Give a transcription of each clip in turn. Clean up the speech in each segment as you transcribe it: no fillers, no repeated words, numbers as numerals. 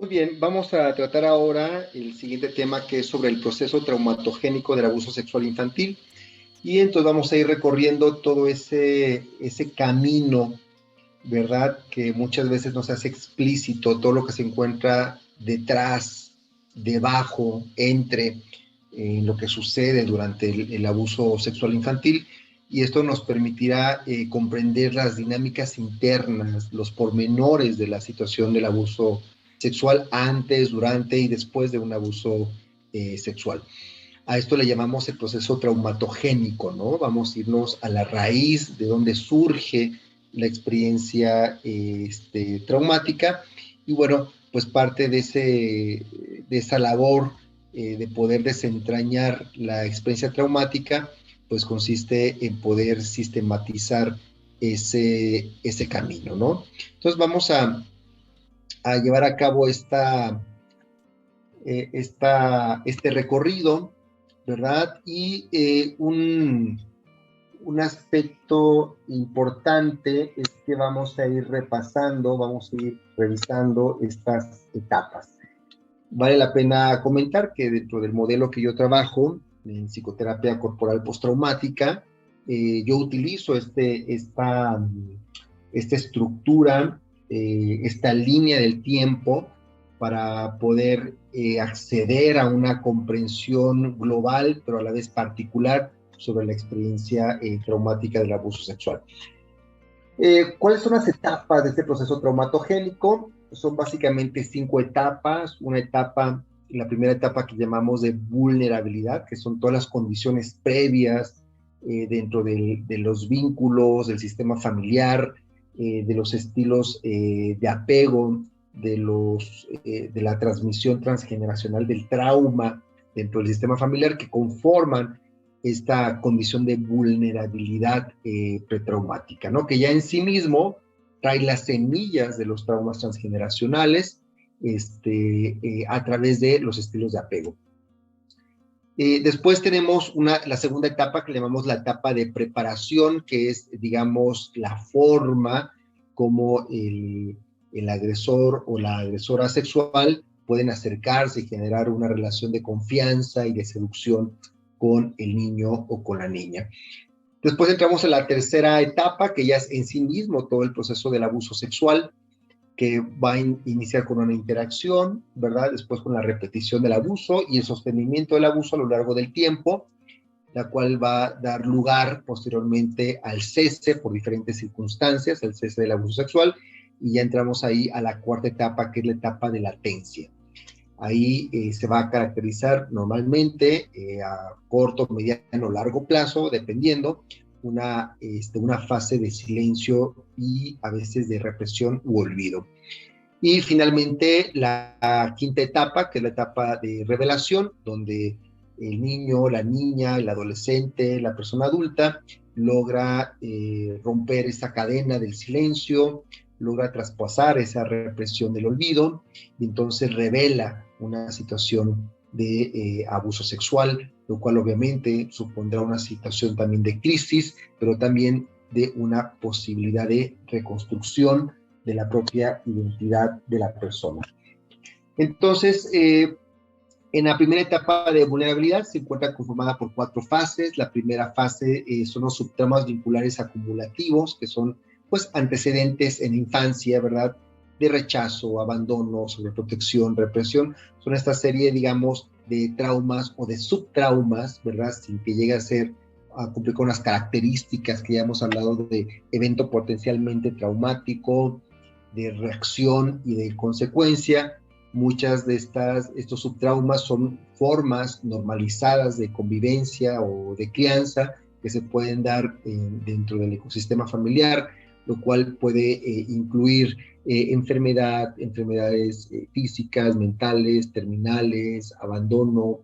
bien, vamos a tratar ahora el siguiente tema que es sobre el proceso traumatogénico del abuso sexual infantil. Y entonces vamos a ir recorriendo todo ese camino, ¿verdad? Que muchas veces no se hace explícito, todo lo que se encuentra detrás, debajo, entre lo que sucede durante el abuso sexual infantil. Y esto nos permitirá comprender las dinámicas internas, los pormenores de la situación del abuso sexual antes, durante y después de un abuso sexual. A esto le llamamos el proceso traumatogénico, ¿no? Vamos a irnos a la raíz de donde surge la experiencia traumática y bueno, pues parte de esa labor de poder desentrañar la experiencia traumática, pues consiste en poder sistematizar ese camino, ¿no? Entonces vamos a llevar a cabo este recorrido, ¿verdad? Y un aspecto importante es que vamos a ir repasando, vamos a ir revisando estas etapas. Vale la pena comentar que dentro del modelo que yo trabajo, en psicoterapia corporal postraumática, yo utilizo esta estructura, esta línea del tiempo para poder acceder a una comprensión global, pero a la vez particular, sobre la experiencia traumática del abuso sexual. ¿Cuáles son las etapas de este proceso traumatogénico? Son básicamente 5 etapas. La primera etapa que llamamos de vulnerabilidad, que son todas las condiciones previas dentro de los vínculos, del sistema familiar, de los estilos de apego, de la transmisión transgeneracional del trauma dentro del sistema familiar que conforman esta condición de vulnerabilidad pretraumática, ¿no? Que ya en sí mismo trae las semillas de los traumas transgeneracionales a través de los estilos de apego. Después tenemos la segunda etapa que le llamamos la etapa de preparación, que es, digamos, la forma como el agresor o la agresora sexual pueden acercarse y generar una relación de confianza y de seducción con el niño o con la niña. Después entramos en la tercera etapa, que ya es en sí mismo todo el proceso del abuso sexual, que va a iniciar con una interacción, ¿verdad? Después con la repetición del abuso y el sostenimiento del abuso a lo largo del tiempo, la cual va a dar lugar posteriormente al cese por diferentes circunstancias, el cese del abuso sexual, y ya entramos ahí a la cuarta etapa, que es la etapa de latencia. Ahí se va a caracterizar normalmente a corto, mediano o largo plazo, dependiendo, una fase de silencio y a veces de represión u olvido. Y finalmente la quinta etapa, que es la etapa de revelación, donde el niño, la niña, el adolescente, la persona adulta logra romper esa cadena del silencio, logra traspasar esa represión del olvido y entonces revela una situación de abuso sexual, lo cual obviamente supondrá una situación también de crisis, pero también de una posibilidad de reconstrucción de la propia identidad de la persona. Entonces, en la primera etapa de vulnerabilidad se encuentra conformada por 4 fases. La primera fase son los subtraumas vinculares acumulativos, que son pues antecedentes en infancia, ¿verdad? De rechazo, abandono, sobreprotección, represión. Son esta serie, digamos, de traumas o de subtraumas, ¿verdad? Sin que llegue a cumplir con las características que ya hemos hablado de evento potencialmente traumático, de reacción y de consecuencia. Muchas de estos subtraumas son formas normalizadas de convivencia o de crianza que se pueden dar dentro del ecosistema familiar, lo cual puede incluir enfermedades físicas, mentales, terminales, abandono,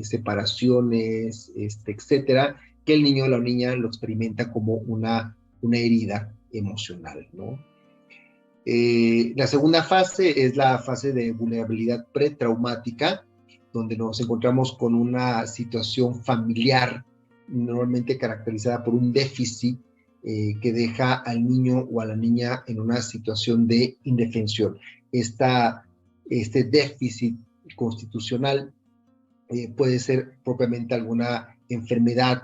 separaciones, etcétera, que el niño o la niña lo experimenta como una herida emocional, ¿no? La segunda fase es la fase de vulnerabilidad pretraumática, donde nos encontramos con una situación familiar normalmente caracterizada por un déficit que deja al niño o a la niña en una situación de indefensión. Esta este déficit constitucional puede ser propiamente alguna enfermedad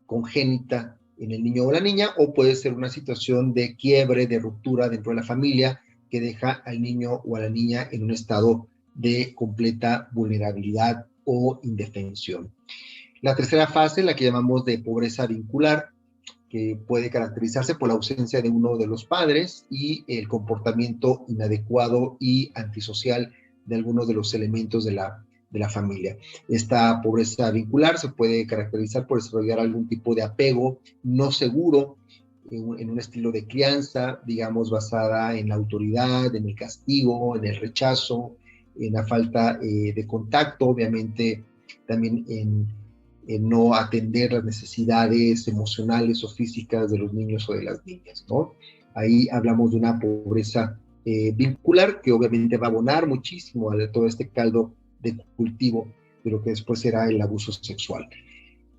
congénita en el niño o la niña, o puede ser una situación de quiebre, de ruptura dentro de la familia que deja al niño o a la niña en un estado de completa vulnerabilidad o indefensión. La tercera fase, la que llamamos de pobreza vincular, que puede caracterizarse por la ausencia de uno de los padres y el comportamiento inadecuado y antisocial de algunos de los elementos de la familia. Esta pobreza vincular se puede caracterizar por desarrollar algún tipo de apego no seguro en un estilo de crianza, digamos, basada en la autoridad, en el castigo, en el rechazo, en la falta de contacto, obviamente también en no atender las necesidades emocionales o físicas de los niños o de las niñas, ¿no? Ahí hablamos de una pobreza vincular que obviamente va a abonar muchísimo a todo este caldo de cultivo de lo que después será el abuso sexual.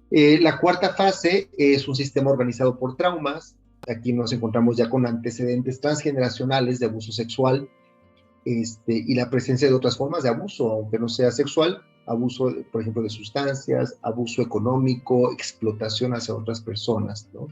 La cuarta fase es un sistema organizado por traumas. Aquí nos encontramos ya con antecedentes transgeneracionales de abuso sexual, y la presencia de otras formas de abuso, aunque no sea sexual, abuso, por ejemplo, de sustancias, abuso económico, explotación hacia otras personas, ¿no?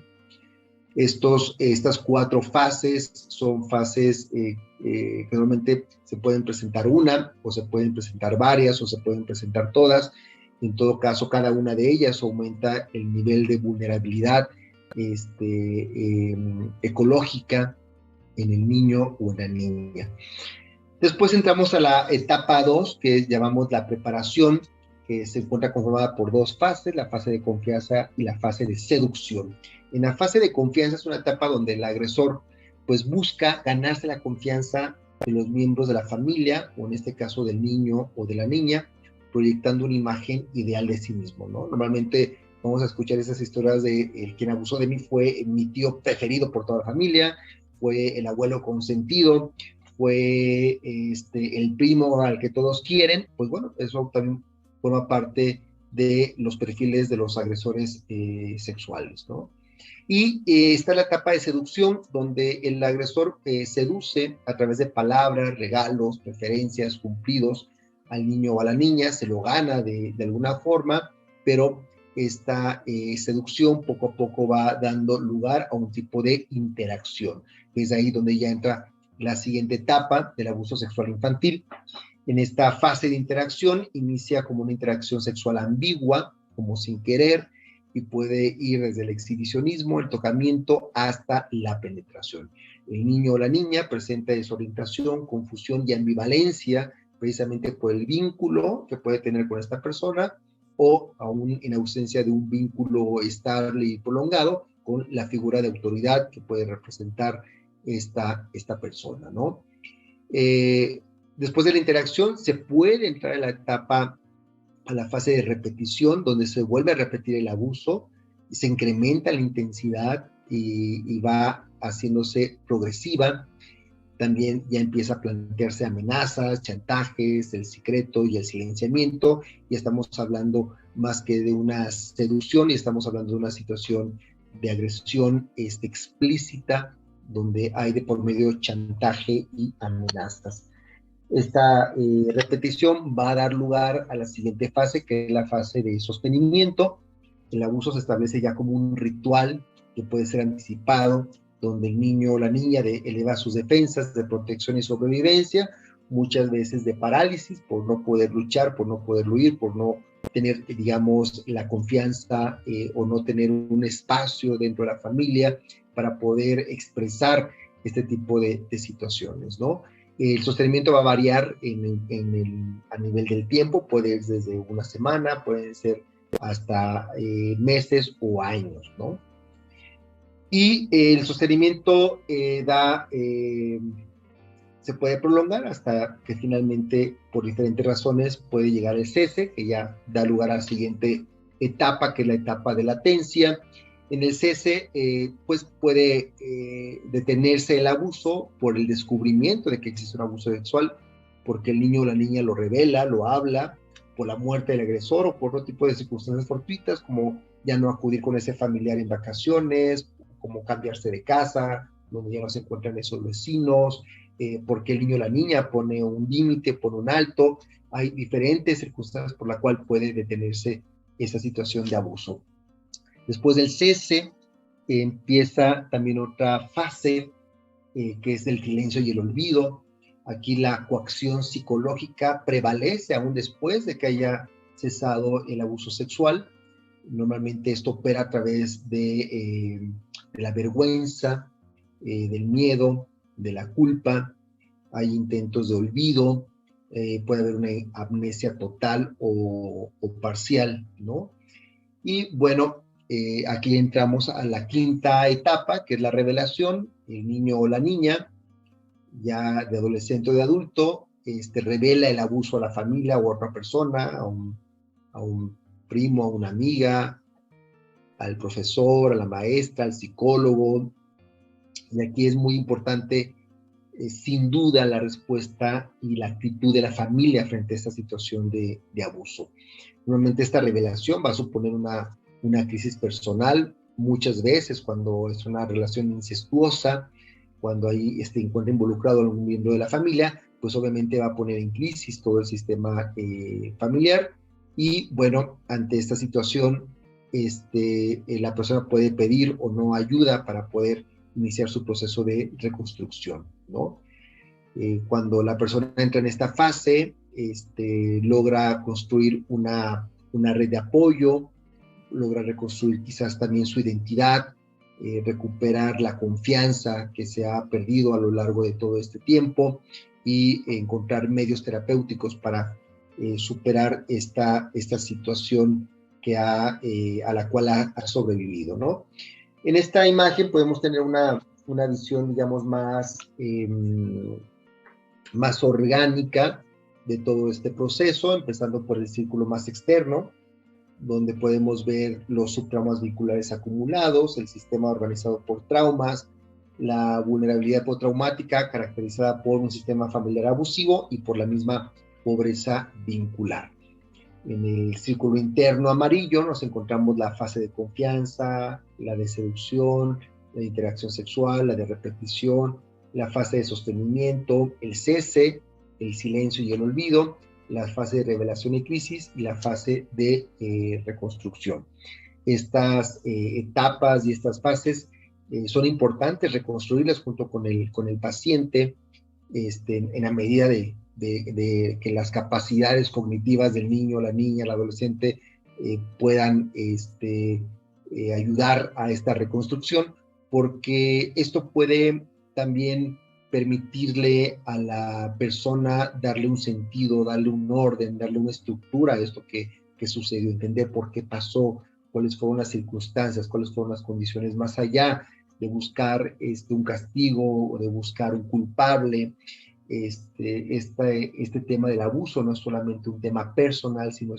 Estas cuatro fases son fases que normalmente se pueden presentar una, o se pueden presentar varias, o se pueden presentar todas. En todo caso, cada una de ellas aumenta el nivel de vulnerabilidad ecológica en el niño o en la niña. Después entramos a la etapa 2, que llamamos la preparación, que se encuentra conformada por dos fases, la fase de confianza y la fase de seducción. En la fase de confianza es una etapa donde el agresor pues busca ganarse la confianza de los miembros de la familia, o en este caso del niño o de la niña, proyectando una imagen ideal de sí mismo, ¿no? Normalmente vamos a escuchar esas historias de quien abusó de mí fue mi tío preferido por toda la familia, fue el abuelo consentido, fue el primo al que todos quieren. Pues bueno, eso también forma parte de los perfiles de los agresores sexuales, ¿no? Y está la etapa de seducción, donde el agresor seduce a través de palabras, regalos, preferencias, cumplidos al niño o a la niña, se lo gana de alguna forma, pero esta seducción poco a poco va dando lugar a un tipo de interacción. Es ahí donde ya entra la siguiente etapa del abuso sexual infantil. En esta fase de interacción inicia como una interacción sexual ambigua, como sin querer, y puede ir desde el exhibicionismo, el tocamiento, hasta la penetración. El niño o la niña presenta desorientación, confusión y ambivalencia, precisamente por el vínculo que puede tener con esta persona, o aún en ausencia de un vínculo estable y prolongado con la figura de autoridad que puede representar esta persona, ¿no? Después de la interacción se puede entrar a la etapa, a la fase de repetición, donde se vuelve a repetir el abuso, se incrementa la intensidad y va haciéndose progresiva. También ya empieza a plantearse amenazas, chantajes, el secreto y el silenciamiento, y estamos hablando más que de una seducción, y estamos hablando de una situación de agresión explícita, donde hay de por medio chantaje y amenazas. Esta repetición va a dar lugar a la siguiente fase, que es la fase de sostenimiento. El abuso se establece ya como un ritual que puede ser anticipado, donde el niño o la niña eleva sus defensas de protección y sobrevivencia, muchas veces de parálisis, por no poder luchar, por no poder huir, por no tener, digamos, la confianza o no tener un espacio dentro de la familia para poder expresar este tipo de situaciones, ¿no? El sostenimiento va a variar a nivel del tiempo, puede ser desde una semana, puede ser hasta meses o años, ¿no? Y el sostenimiento se puede prolongar hasta que finalmente, por diferentes razones, puede llegar el cese, que ya da lugar a la siguiente etapa, que es la etapa de latencia. En el cese, pues puede detenerse el abuso por el descubrimiento de que existe un abuso sexual, porque el niño o la niña lo revela, lo habla, por la muerte del agresor o por otro tipo de circunstancias fortuitas, como ya no acudir con ese familiar en vacaciones, como cambiarse de casa, donde ya no se encuentran esos vecinos, por qué el niño o la niña pone un límite, pone un alto. Hay diferentes circunstancias por las cuales puede detenerse esa situación de abuso. Después del cese, empieza también otra fase, que es el silencio y el olvido. Aquí la coacción psicológica prevalece aún después de que haya cesado el abuso sexual. Normalmente esto opera a través de la vergüenza, del miedo, de la culpa. Hay intentos de olvido, puede haber una amnesia total o parcial, ¿no? Y bueno, aquí entramos a la quinta etapa, que es la revelación. El niño o la niña, ya de adolescente o de adulto, revela el abuso a la familia o a otra persona, a un primo, a una amiga, al profesor, a la maestra, al psicólogo. Y aquí es muy importante, sin duda, la respuesta y la actitud de la familia frente a esta situación de abuso. Normalmente esta revelación va a suponer una crisis personal, muchas veces cuando es una relación incestuosa, cuando ahí encuentra involucrado algún miembro de la familia, pues obviamente va a poner en crisis todo el sistema familiar. Y bueno, ante esta situación, la persona puede pedir o no ayuda para poder iniciar su proceso de reconstrucción, ¿no? Cuando la persona entra en esta fase, logra construir una red de apoyo, logra reconstruir quizás también su identidad, recuperar la confianza que se ha perdido a lo largo de todo este tiempo y encontrar medios terapéuticos para superar esta situación a la cual ha sobrevivido, ¿no? En esta imagen podemos tener una visión, digamos, más orgánica de todo este proceso, empezando por el círculo más externo, donde podemos ver los subtraumas vinculares acumulados, el sistema organizado por traumas, la vulnerabilidad postraumática caracterizada por un sistema familiar abusivo y por la misma pobreza vincular. En el círculo interno amarillo nos encontramos la fase de confianza, la de seducción, la de interacción sexual, la de repetición, la fase de sostenimiento, el cese, el silencio y el olvido, la fase de revelación y crisis y la fase de reconstrucción. Estas etapas y estas fases son importantes reconstruirlas junto con el paciente, en la medida de que las capacidades cognitivas del niño, la niña, el adolescente puedan ayudar a esta reconstrucción, porque esto puede también permitirle a la persona darle un sentido, darle un orden, darle una estructura a esto que sucedió, entender por qué pasó, cuáles fueron las circunstancias, cuáles fueron las condiciones, más allá de buscar un castigo o de buscar un culpable. Este tema del abuso no es solamente un tema personal, sino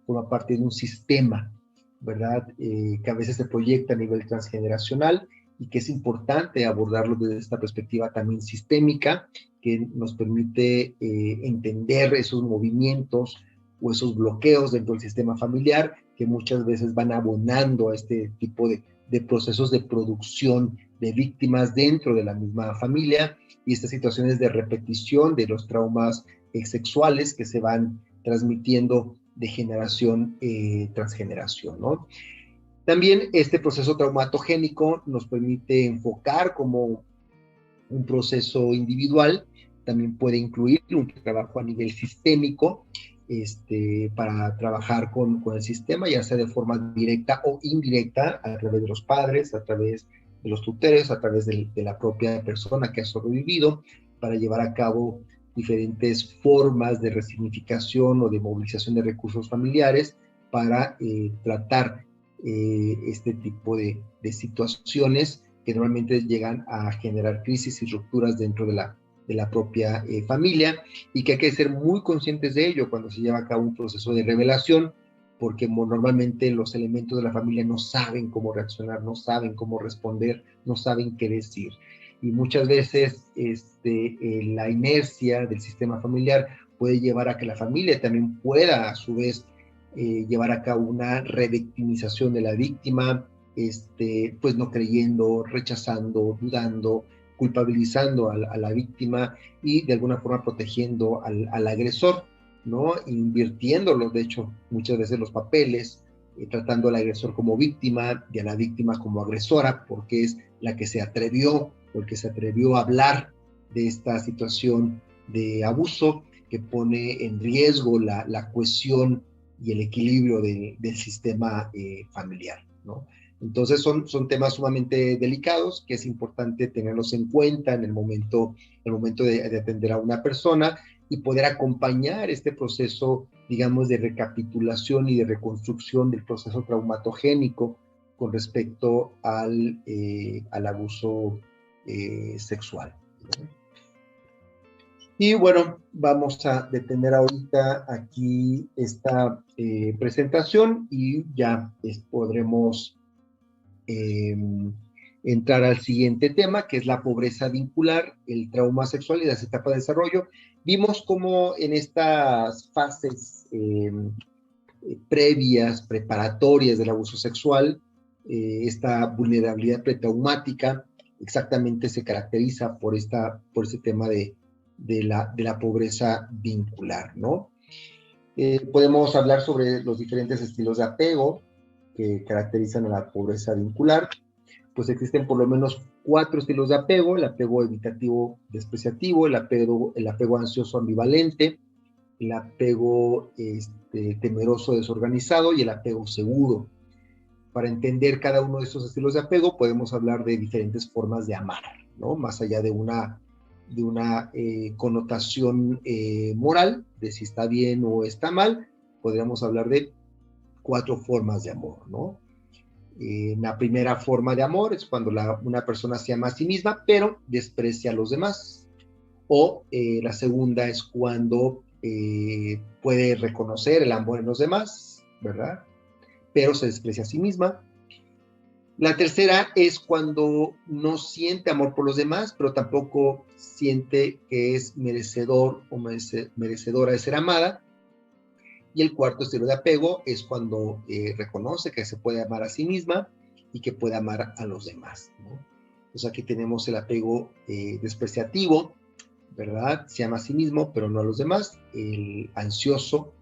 forma parte de un sistema, ¿verdad? Que a veces se proyecta a nivel transgeneracional y que es importante abordarlo desde esta perspectiva también sistémica, que nos permite entender esos movimientos o esos bloqueos dentro del sistema familiar que muchas veces van abonando a este tipo de procesos de producción de víctimas dentro de la misma familia y estas situaciones de repetición de los traumas sexuales que se van transmitiendo de generación tras generación, ¿no? También este proceso traumatogénico nos permite enfocar como un proceso individual, también puede incluir un trabajo a nivel sistémico, para trabajar con el sistema, ya sea de forma directa o indirecta, a través de los padres, a través de los tutores, a través de la propia persona que ha sobrevivido, para llevar a cabo diferentes formas de resignificación o de movilización de recursos familiares para tratar este tipo de situaciones que normalmente llegan a generar crisis y rupturas dentro de la propia familia, y que hay que ser muy conscientes de ello cuando se lleva a cabo un proceso de revelación, porque normalmente los elementos de la familia no saben cómo reaccionar, no saben cómo responder, no saben qué decir. Y muchas veces la inercia del sistema familiar puede llevar a que la familia también pueda, a su vez, llevar a cabo una revictimización de la víctima, pues no creyendo, rechazando, dudando, culpabilizando a la víctima y de alguna forma protegiendo al agresor, ¿no? Invirtiéndolo, de hecho, muchas veces los papeles, tratando al agresor como víctima y a la víctima como agresora, porque es la que se atrevió o el que se atrevió a hablar de esta situación de abuso que pone en riesgo la cohesión y el equilibrio del sistema familiar, ¿no? Entonces son temas sumamente delicados que es importante tenerlos en cuenta en el momento de atender a una persona y poder acompañar este proceso, digamos, de recapitulación y de reconstrucción del proceso traumatogénico con respecto al abuso sexual, ¿no? Y bueno, vamos a detener ahorita aquí esta presentación y ya podremos entrar al siguiente tema, que es la pobreza vincular, el trauma sexual y las etapas de desarrollo. Vimos cómo en estas fases previas, preparatorias del abuso sexual, esta vulnerabilidad pretraumática exactamente se caracteriza por este tema de la pobreza vincular, ¿no? Podemos hablar sobre los diferentes estilos de apego que caracterizan a la pobreza vincular. Pues existen por lo menos 4 estilos de apego: el apego evitativo despreciativo, el apego ansioso ambivalente, el apego temeroso desorganizado y el apego seguro. Para entender cada uno de estos estilos de apego podemos hablar de diferentes formas de amar, ¿no? Más allá de una connotación moral, de si está bien o está mal, podríamos hablar de 4 formas de amor, ¿no? La primera forma de amor es cuando una persona se ama a sí misma, pero desprecia a los demás. O la segunda es cuando puede reconocer el amor en los demás, ¿verdad? Pero se desprecia a sí misma. La tercera es cuando no siente amor por los demás, pero tampoco siente que es merecedor o merecedora de ser amada. Y el cuarto estilo de apego es cuando reconoce que se puede amar a sí misma y que puede amar a los demás, ¿no? Entonces aquí tenemos el apego despreciativo, ¿verdad? Se ama a sí mismo, pero no a los demás. El ansioso,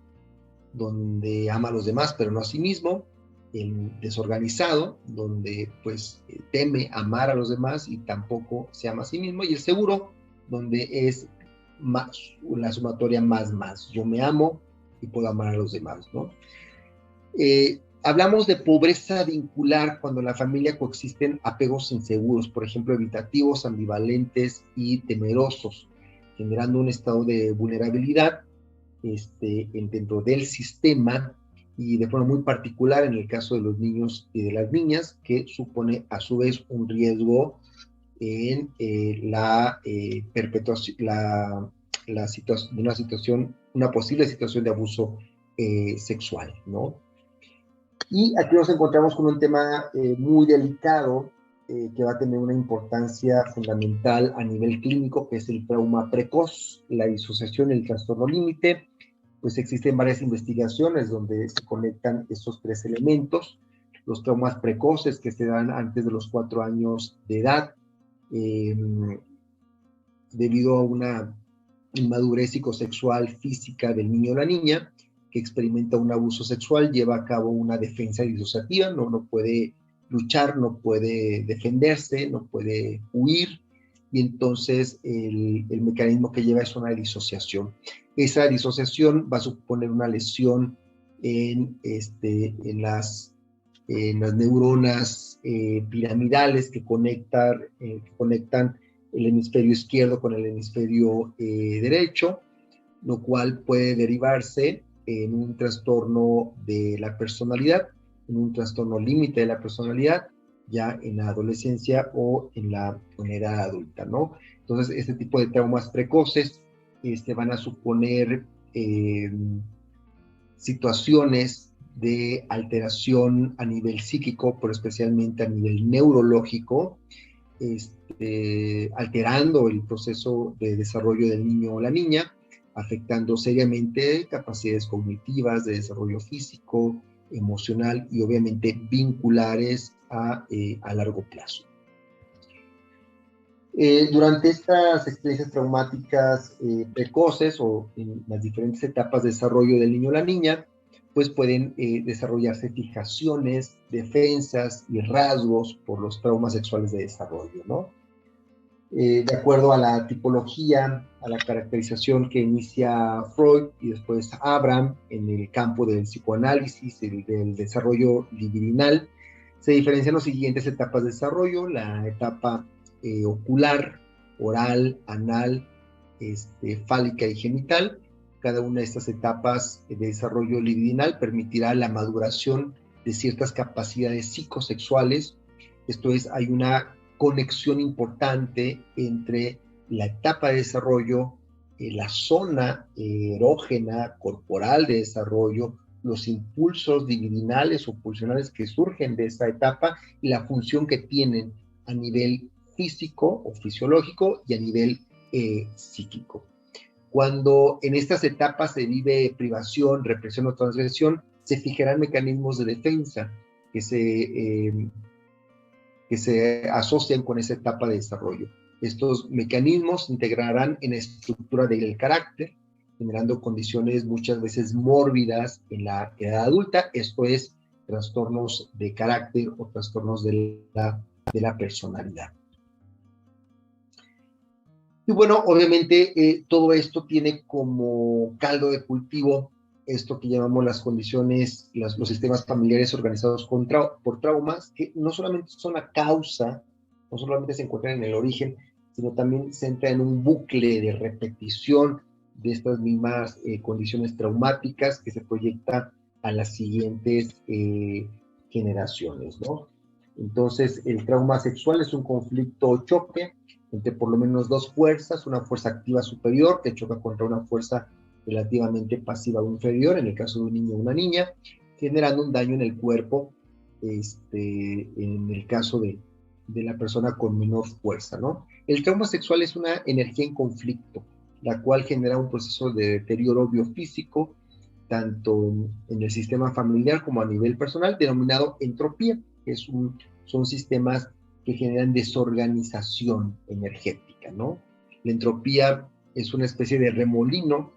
donde ama a los demás, pero no a sí mismo. El desorganizado, donde pues teme amar a los demás y tampoco se ama a sí mismo. Y el seguro, donde es más, la sumatoria más. Yo me amo y puedo amar a los demás, ¿no? Hablamos de pobreza vincular cuando en la familia coexisten apegos inseguros, por ejemplo, evitativos, ambivalentes y temerosos, generando un estado de vulnerabilidad dentro del sistema y de forma muy particular en el caso de los niños y de las niñas, que supone a su vez un riesgo en la perpetuación, una posible situación de abuso sexual, ¿no? Y aquí nos encontramos con un tema muy delicado que va a tener una importancia fundamental a nivel clínico, que es el trauma precoz, la disociación y el trastorno límite. Pues existen varias investigaciones donde se conectan estos 3 elementos: los traumas precoces que se dan antes de los 4 años de edad, eh, debido a una inmadurez psicosexual física del niño o la niña que experimenta un abuso sexual, lleva a cabo una defensa disociativa, no puede luchar, no puede defenderse, no puede huir, y entonces el mecanismo que lleva es una disociación. Esa disociación va a suponer una lesión en las neuronas piramidales que conectan el hemisferio izquierdo con el hemisferio derecho, lo cual puede derivarse en un trastorno de la personalidad, en un trastorno límite de la personalidad, ya en la adolescencia o en la edad adulta, ¿no? Entonces, este tipo de traumas precoces van a suponer situaciones de alteración a nivel psíquico, pero especialmente a nivel neurológico, alterando el proceso de desarrollo del niño o la niña, afectando seriamente capacidades cognitivas, de desarrollo físico, emocional y obviamente vinculares a largo plazo. Durante estas experiencias traumáticas precoces o en las diferentes etapas de desarrollo del niño o la niña, pues pueden desarrollarse fijaciones, defensas y rasgos por los traumas sexuales de desarrollo, ¿no? De acuerdo a la tipología, a la caracterización que inicia Freud y después Abraham en el campo del psicoanálisis, del desarrollo libidinal, se diferencian las siguientes etapas de desarrollo: la etapa ocular, oral, anal, fálica y genital. Cada una de estas etapas de desarrollo libidinal permitirá la maduración de ciertas capacidades psicosexuales. Esto es, hay una conexión importante entre la etapa de desarrollo, la zona erógena corporal de desarrollo, los impulsos libidinales o pulsionales que surgen de esta etapa y la función que tienen a nivel físico o fisiológico y a nivel psíquico. Cuando en estas etapas se vive privación, represión o transgresión, se fijarán mecanismos de defensa que se asocian con esa etapa de desarrollo. Estos mecanismos se integrarán en la estructura del carácter, generando condiciones muchas veces mórbidas en la edad adulta, esto es, trastornos de carácter o trastornos de la personalidad. Y bueno, obviamente todo esto tiene como caldo de cultivo esto que llamamos las condiciones, los sistemas familiares organizados por traumas, que no solamente son la causa, no solamente se encuentran en el origen, sino también se entra en un bucle de repetición de estas mismas condiciones traumáticas que se proyecta a las siguientes generaciones, ¿no? Entonces, el trauma sexual es un conflicto o choque entre por lo menos dos fuerzas, una fuerza activa superior que choca contra una fuerza relativamente pasiva o inferior, en el caso de un niño o una niña, generando un daño en el cuerpo, en el caso de la persona con menor fuerza, ¿no? El trauma sexual es una energía en conflicto, la cual genera un proceso de deterioro biofísico, tanto en el sistema familiar como a nivel personal, denominado entropía, que son sistemas que generan desorganización energética, ¿no? La entropía es una especie de remolino,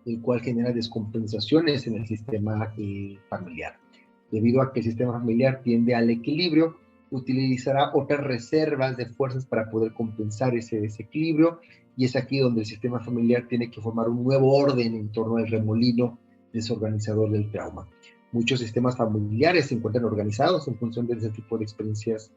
el cual genera descompensaciones en el sistema familiar. Debido a que el sistema familiar tiende al equilibrio, utilizará otras reservas de fuerzas para poder compensar ese desequilibrio, y es aquí donde el sistema familiar tiene que formar un nuevo orden en torno al remolino desorganizador del trauma. Muchos sistemas familiares se encuentran organizados en función de ese tipo de experiencias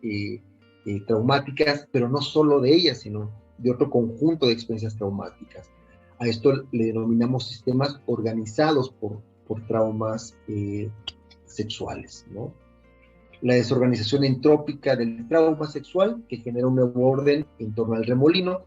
traumáticas, pero no solo de ellas, sino de otro conjunto de experiencias traumáticas. A esto le denominamos sistemas organizados por traumas sexuales, ¿no? La desorganización entrópica del trauma sexual, que genera un nuevo orden en torno al remolino,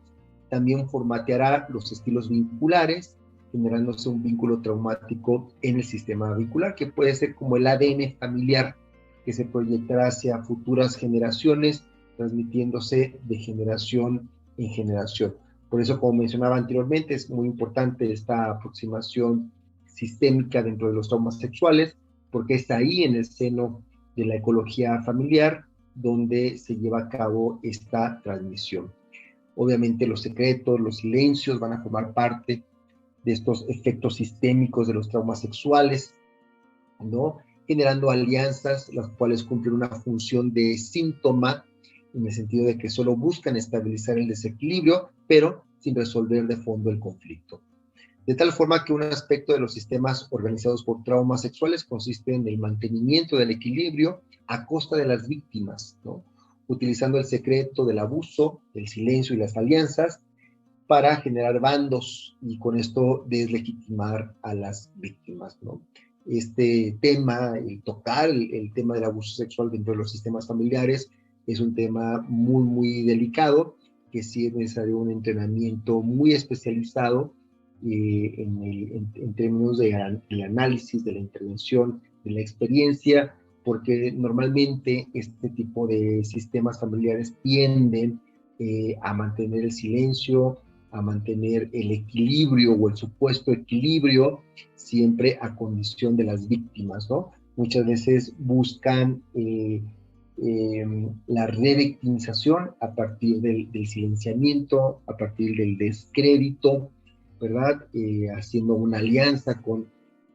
también formateará los estilos vinculares, generándose un vínculo traumático en el sistema vincular, que puede ser como el ADN familiar, que se proyectará hacia futuras generaciones, transmitiéndose de generación en generación. Por eso, como mencionaba anteriormente, es muy importante esta aproximación sistémica dentro de los traumas sexuales, porque está ahí en el seno de la ecología familiar donde se lleva a cabo esta transmisión. Obviamente los secretos, los silencios van a formar parte de estos efectos sistémicos de los traumas sexuales, ¿no? Generando alianzas, las cuales cumplen una función de síntoma, en el sentido de que solo buscan estabilizar el desequilibrio, pero sin resolver de fondo el conflicto. De tal forma que un aspecto de los sistemas organizados por traumas sexuales consiste en el mantenimiento del equilibrio a costa de las víctimas, ¿no? Utilizando el secreto del abuso, el silencio y las alianzas para generar bandos y con esto deslegitimar a las víctimas, ¿no? Este tema, el tocar el tema del abuso sexual dentro de los sistemas familiares, es un tema muy, muy delicado, que sí es necesario un entrenamiento muy especializado en términos del análisis, de la intervención, de la experiencia, porque normalmente este tipo de sistemas familiares tienden a mantener el silencio, a mantener el equilibrio o el supuesto equilibrio, siempre a condición de las víctimas, ¿no? Muchas veces buscan la revictimización a partir del silenciamiento, a partir del descrédito, ¿verdad? Haciendo una alianza con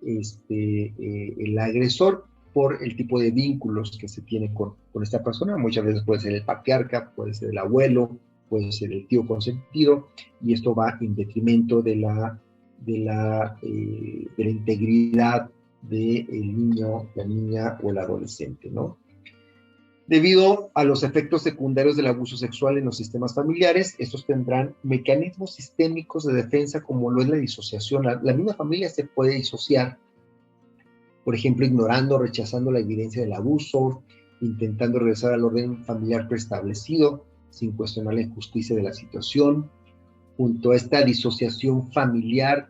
el agresor por el tipo de vínculos que se tiene con esta persona. Muchas veces puede ser el patriarca, puede ser el abuelo, puede ser el tío consentido, y esto va en detrimento de la integridad del niño, la niña o el adolescente, ¿no? Debido a los efectos secundarios del abuso sexual en los sistemas familiares, estos tendrán mecanismos sistémicos de defensa como lo es la disociación. La misma familia se puede disociar, por ejemplo, ignorando, rechazando la evidencia del abuso, intentando regresar al orden familiar preestablecido, sin cuestionar la injusticia de la situación. Junto a esta disociación familiar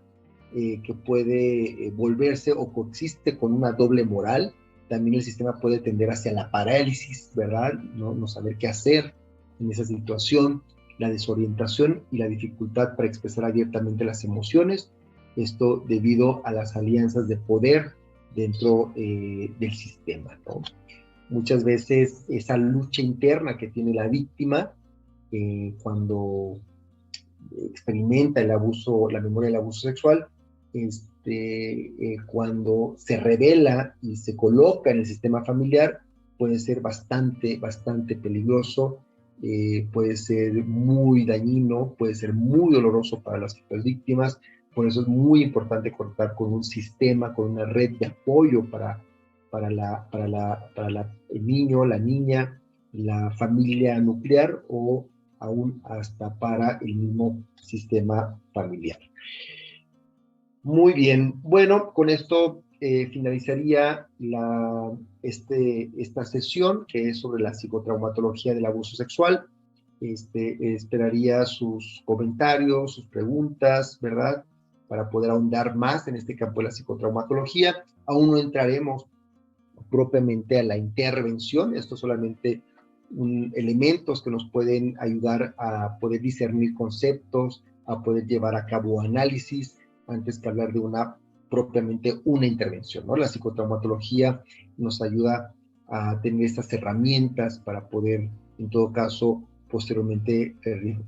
que puede volverse o coexiste con una doble moral, también el sistema puede tender hacia la parálisis, ¿verdad? No saber qué hacer en esa situación, la desorientación y la dificultad para expresar abiertamente las emociones, esto debido a las alianzas de poder dentro del sistema, ¿no? Muchas veces esa lucha interna que tiene la víctima cuando experimenta el abuso, la memoria del abuso sexual, cuando se revela y se coloca en el sistema familiar, puede ser bastante, bastante peligroso, puede ser muy dañino, puede ser muy doloroso para las víctimas. Por eso es muy importante contar con un sistema, con una red de apoyo para el niño, la niña, la familia nuclear o aún hasta para el mismo sistema familiar. Muy bien, bueno, con esto finalizaría esta sesión que es sobre la psicotraumatología del abuso sexual. Esperaría sus comentarios, sus preguntas, ¿verdad? Para poder ahondar más en este campo de la psicotraumatología. Aún no entraremos propiamente a la intervención, esto solamente elementos que nos pueden ayudar a poder discernir conceptos, a poder llevar a cabo análisis, antes que hablar de propiamente una intervención, ¿no? La psicotraumatología nos ayuda a tener estas herramientas para poder, en todo caso, posteriormente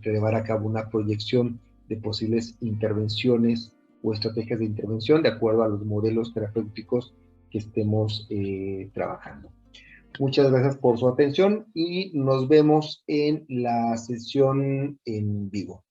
llevar a cabo una proyección de posibles intervenciones o estrategias de intervención de acuerdo a los modelos terapéuticos que estemos trabajando. Muchas gracias por su atención y nos vemos en la sesión en vivo.